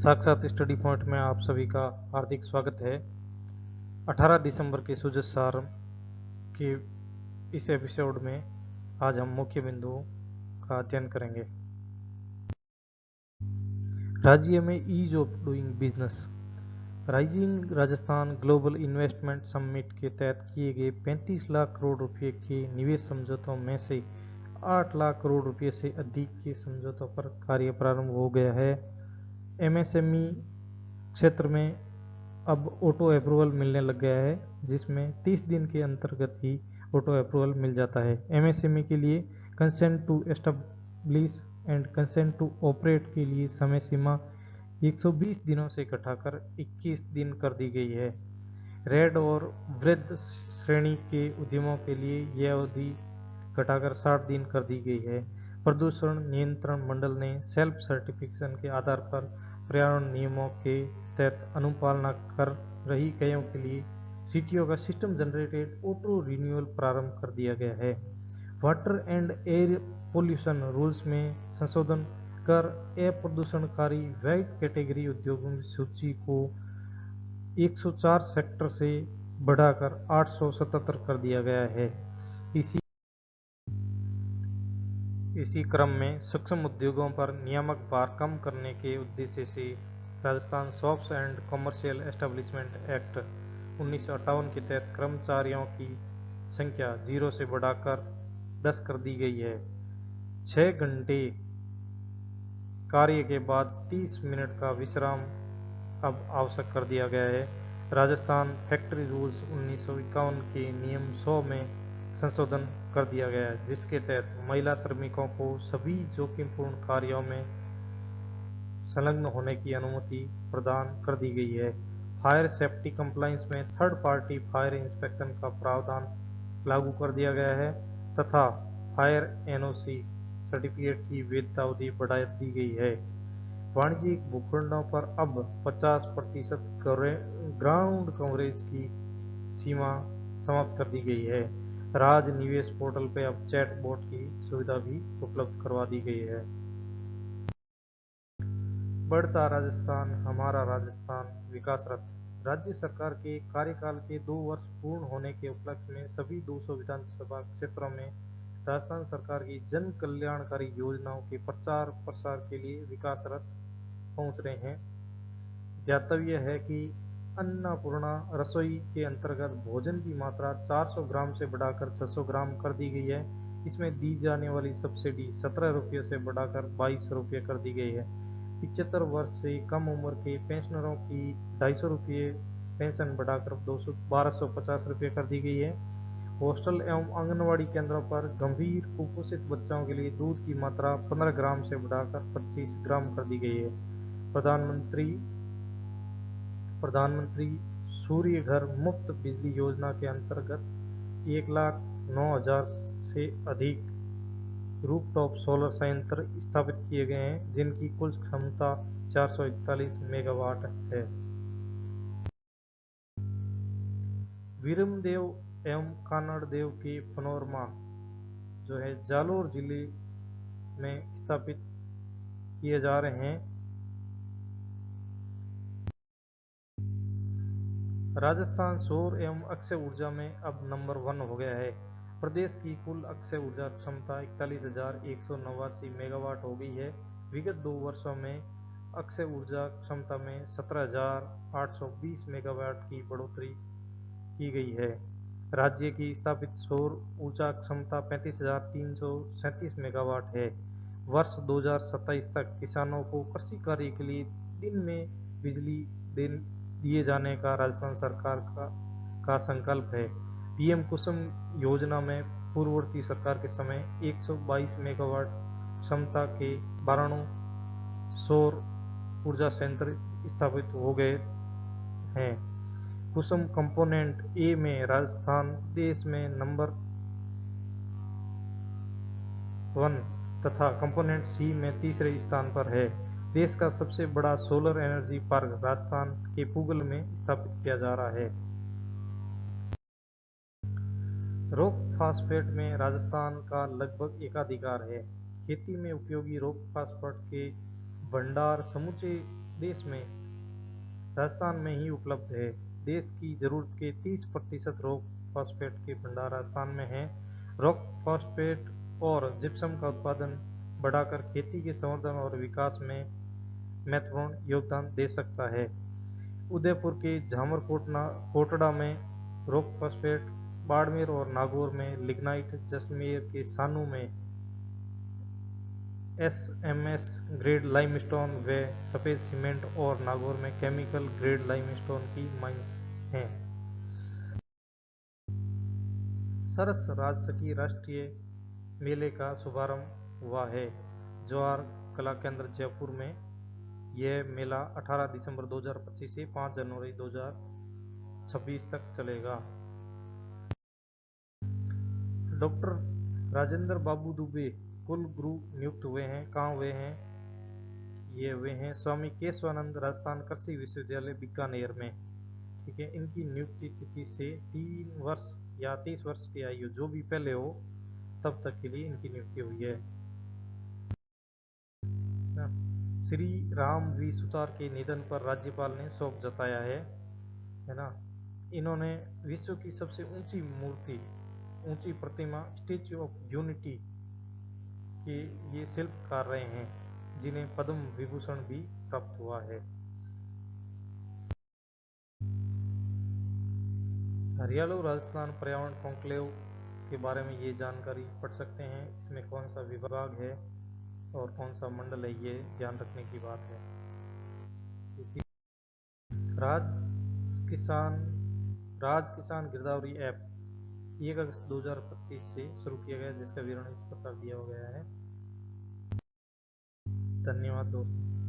साक्षात study point में आप सभी का हार्दिक स्वागत है। 18 दिसंबर के सूझ सार के इस एपिसोड में आज हम मुख्य बिंदुओं का अध्ययन करेंगे। राज्य में ease of doing business. Rising Rajasthan global investment summit के तहत किए गए 35 लाख करोड़ रुपए के निवेश समझौतों में से 8 लाख करोड़ रुपए से अधिक के समझौतों पर कार्य प्रारंभ हो गया है। एमएसएमई क्षेत्र में अब ऑटो अप्रूवल मिलने लग गया है, जिसमें 30 दिन के अंतर्गत ही ऑटो अप्रूवल मिल जाता है। एमएसएमई के लिए consent to establish and consent to operate के लिए समय सीमा 120 दिनों से घटाकर 21 दिन कर दी गई है। रेड और वृद्ध श्रेणी के उद्यमों के लिए यह अवधि घटाकर 60 दिन कर दी गई है। प्रदूषण नियंत्रण मंडल ने सेल्फ सर्टिफिकेशन के आधार पर पर्यावरण नियमों के तहत अनुपालना कर रही इकाइयों के लिए सीटीओ का सिस्टम जनरेटेड ऑटो रिन्यूअल प्रारंभ कर दिया गया है। Water and air pollution rules में संशोधन कर अप्रदूषणकारी व्हाइट कैटेगरी उद्योगों की सूची को 104 सेक्टर से बढ़ाकर 877 कर दिया गया है। इसी क्रम में सूक्ष्म उद्योगों पर नियामक भार कम करने के उद्देश्य से Rajasthan shops and commercial establishment act 1958 के तहत कर्मचारियों की संख्या 0 से बढ़ाकर 10 कर दी गई है। 6 घंटे कार्य के बाद 30 मिनट का विश्राम अब आवश्यक कर दिया गया है। राजस्थान फैक्ट्री रूल्स 1951 के नियम 100 में संशोधन कर दिया गया है, जिसके तहत महिला श्रमिकों को सभी जोखिमपूर्ण कार्यों में संलग्न होने की अनुमति प्रदान कर दी गई है। फायर सेफ्टी कंप्लायंस में थर्ड पार्टी फायर इंस्पेक्शन का प्रावधान लागू कर दिया गया है तथा फायर एनओसी सर्टिफिकेट की वैधता अवधि बढ़ा दी गई है। वाणिज्यिक भूखंडों पर अब 50% ग्राउंड कवरेज की सीमा समाप्त कर दी गई है। राज निवेश पोर्टल पे अब चैट बोट की सुविधा भी उपलब्ध करवा दी गई है। बढ़ता राजस्थान हमारा राजस्थान विकास रथ। राज्य सरकार के कार्यकाल के 2 वर्ष पूर्ण होने के उपलक्ष्य में सभी 200 विधानसभा क्षेत्रों में राजस्थान सरकार की जन कल्याणकारी योजनाओं के प्रचार प्रसार के लिए विकास रथ पहुंच रहे हैं। ध्यातव्य है कि अन्नपूर्णा रसोई के अंतर्गत भोजन की मात्रा 400 ग्राम से बढ़ाकर 600 ग्राम कर दी गई है। इसमें दी जाने वाली सब्सिडी 17 रुपये से बढ़ाकर 22 रुपये कर दी गई है। 75 वर्ष से कम उम्र के पेंशनरों की 250 रुपये पेंशन बढ़ाकर 1250 रुपये कर दी गई है। हॉस्टल एवं आंगनवाड़ी केंद्रों पर गंभीर कुपोषित बच्चों के लिए दूध की मात्रा 15 ग्राम से बढ़ाकर 25 ग्राम कर दी गई है। प्रधानमंत्री सूर्य घर मुफ्त बिजली योजना के अंतर्गत 1,09,000 से अधिक रूफटॉप सोलर संयंत्र स्थापित किए गए हैं, जिनकी कुल क्षमता 441 मेगावाट है। वीरमदेव एवं कानड़देव के पनोरमा जो है जालोर जिले में स्थापित किए जा रहे हैं। राजस्थान सौर एवं अक्षय ऊर्जा में अब नंबर 1 हो गया है। प्रदेश की कुल अक्षय ऊर्जा क्षमता 41,189 मेगावाट हो गई है। विगत 2 वर्षों में अक्षय ऊर्जा क्षमता में 17,820 मेगावाट की बढ़ोतरी की गई है। राज्य की स्थापित सौर ऊर्जा क्षमता 35,337 मेगावाट है। वर्ष 2027 तक किसानों को कृषि कार्य के लिए दिन में बिजली दिए जाने का राजस्थान सरकार का संकल्प है। पीएम कुसुम योजना में पूर्ववर्ती सरकार के समय 122 मेगावाट क्षमता के 92 सौर ऊर्जा संयंत्र स्थापित हो गए हैं। कुसुम कंपोनेंट ए में राजस्थान देश में नंबर 1 तथा कंपोनेंट सी में तीसरे स्थान पर है। देश का सबसे बड़ा सोलर एनर्जी पार्क राजस्थान के पूगल में स्थापित किया जा रहा है। रॉक फास्फेट में राजस्थान का लगभग एकाधिकार है। खेती में उपयोगी रॉक फास्फेट के भंडार समूचे देश में राजस्थान में ही उपलब्ध है। देश की जरूरत के 30% रॉक फॉस्फेट के भंडार राजस्थान में है। रॉक फॉस्फेट और जिप्सम का उत्पादन बढ़ाकर खेती के संवर्धन और विकास में महत्वपूर्ण योगदान दे सकता है। उदयपुर के झामर कोटड़ा में रॉक फॉस्फेट, बाड़मेर और नागौर में लिग्नाइट, जैसलमेर के सानू में एसएमएस ग्रेड लाइमस्टोन व सफेद सीमेंट और नागौर में केमिकल ग्रेड लाइमस्टोन की माइंस हैं। सरस राजसकी राष्ट्रीय मेले का शुभारंभ हुआ है। जवाहर कला केंद्र जयपुर में यह मेला 18 दिसंबर 2025 से 5 जनवरी 2026 तक चलेगा। डॉक्टर राजेंद्र बाबू दुबे कुल गुरु नियुक्त हुए हैं। कहाँ हुए हैं? ये हुए हैं स्वामी केशवानंद राजस्थान कृषि विश्वविद्यालय बीकानेर में। ठीक है, इनकी नियुक्ति तिथि से 3 वर्ष या 30 वर्ष की आयु जो भी पहले हो तब तक के लिए इनकी नियुक्ति हुई है। श्री राम वी सुतार के निधन पर राज्यपाल ने शोक जताया है ना। इन्होंने विश्व की सबसे ऊंची मूर्ति, ऊंची प्रतिमा स्टेच्यू ऑफ यूनिटी के ये शिल्पकार रहे हैं, जिन्हें पद्म विभूषण भी प्राप्त हुआ है। हरियाणा राजस्थान पर्यावरण कॉन्क्लेव के बारे में ये जानकारी पढ़ सकते हैं। इसमें कौन सा विभाग है और कौन सा मंडल है, ये ध्यान रखने की बात है। इसी राज किसान राज किसान गिरदावरी ऐप 1 अगस्त 2025 से शुरू किया गया, जिसका विवरण इस प्रकार दिया गया है। धन्यवाद दोस्तों।